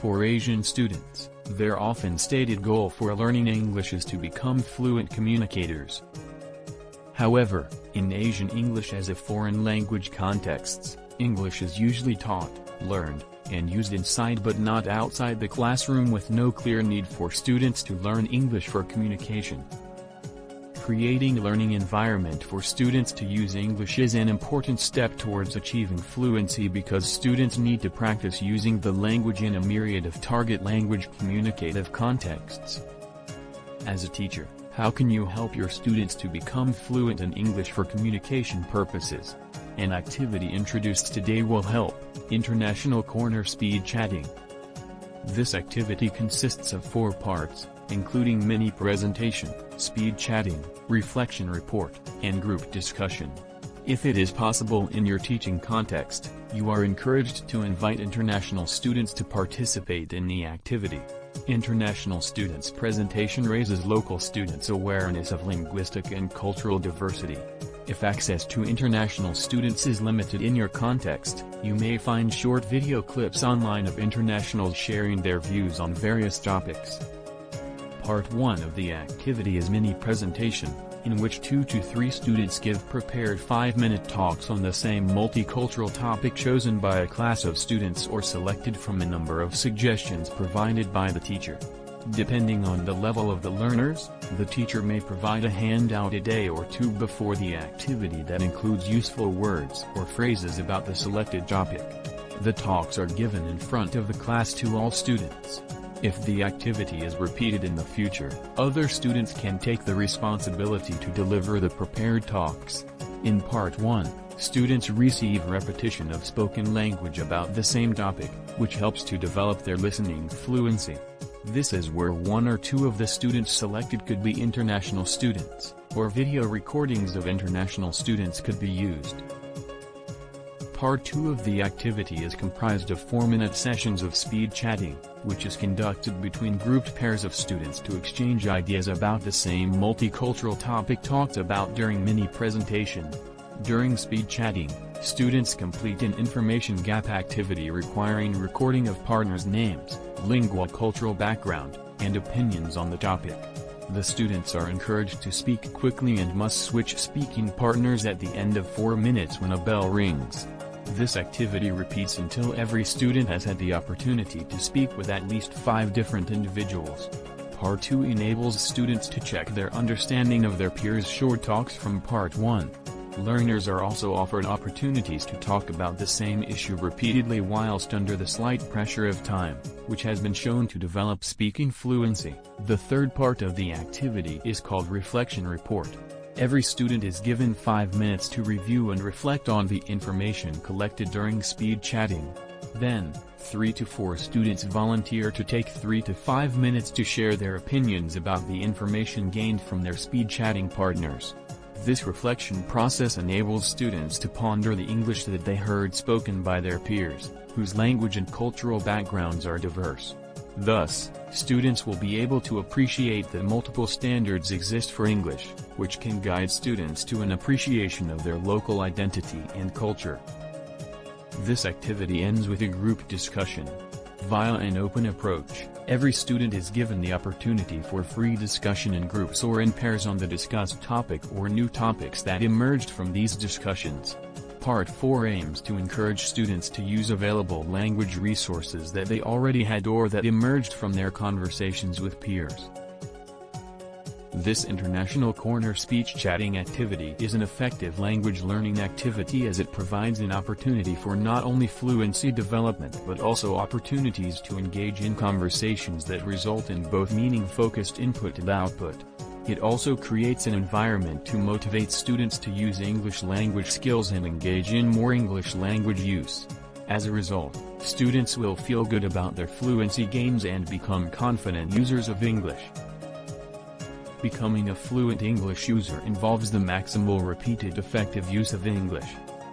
For Asian students, their often stated goal for learning English is to become fluent communicators. However, in Asian English as a foreign language contexts, English is usually taught, learned, and used inside but not outside the classroom, with no clear need for students to learn English for communication. Creating a learning environment for students to use English is an important step towards achieving fluency, because students need to practice using the language in a myriad of target language communicative contexts. As a teacher, how can you help your students to become fluent in English for communication purposes? An activity introduced today will help: International Corner Speed Chatting. This activity consists of 4 parts, including mini presentation, speed chatting, reflection report, and group discussion. If it is possible in your teaching context, you are encouraged to invite international students to participate in the activity. International students' presentation raises local students' awareness of linguistic and cultural diversity. If access to international students is limited in your context, you may find short video clips online of internationals sharing their views on various topics. Part 1 of the activity is mini presentation, in which 2 to 3 students give prepared 5-minute talks on the same multicultural topic chosen by a class of students or selected from a number of suggestions provided by the teacher. Depending on the level of the learners, the teacher may provide a handout a day or 2 before the activity that includes useful words or phrases about the selected topic. The talks are given in front of the class to all students. If the activity is repeated in the future, other students can take the responsibility to deliver the prepared talks. In Part 1, students receive repetition of spoken language about the same topic, which helps to develop their listening fluency. This is where 1 or 2 of the students selected could be international students, or video recordings of international students could be used. Part 2 of the activity is comprised of 4-minute sessions of speed chatting, which is conducted between grouped pairs of students to exchange ideas about the same multicultural topic talked about during mini presentation. During speed chatting, students complete an information gap activity requiring recording of partners' names, lingual-cultural background, and opinions on the topic. The students are encouraged to speak quickly and must switch speaking partners at the end of 4 minutes when a bell rings. This activity repeats until every student has had the opportunity to speak with at least 5 different individuals. Part 2 enables students to check their understanding of their peers' short talks from Part 1. Learners are also offered opportunities to talk about the same issue repeatedly whilst under the slight pressure of time, which has been shown to develop speaking fluency. The third part of the activity is called reflection report. Every student is given 5 minutes to review and reflect on the information collected during speed chatting. Then, 3 to 4 students volunteer to take 3 to 5 minutes to share their opinions about the information gained from their speed chatting partners. This reflection process enables students to ponder the English that they heard spoken by their peers, whose language and cultural backgrounds are diverse. Thus, students will be able to appreciate that multiple standards exist for English, which can guide students to an appreciation of their local identity and culture. This activity ends with a group discussion. Via an open approach, every student is given the opportunity for free discussion in groups or in pairs on the discussed topic or new topics that emerged from these discussions. Part 4 aims to encourage students to use available language resources that they already had or that emerged from their conversations with peers. This International Corner speech chatting activity is an effective language learning activity, as it provides an opportunity for not only fluency development but also opportunities to engage in conversations that result in both meaning-focused input and output. It also creates an environment to motivate students to use English language skills and engage in more English language use. As a result, students will feel good about their fluency gains and become confident users of English. Becoming a fluent English user involves the maximal repeated effective use of English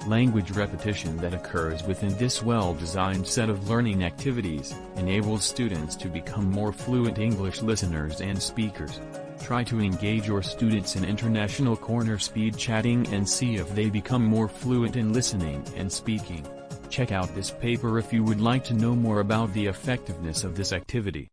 language repetition that occurs within this well-designed set of learning activities, enables students to become more fluent English listeners and speakers. Try to engage your students in International Corner speed chatting and see if they become more fluent in listening and speaking. Check out this paper if you would like to know more about the effectiveness of this activity.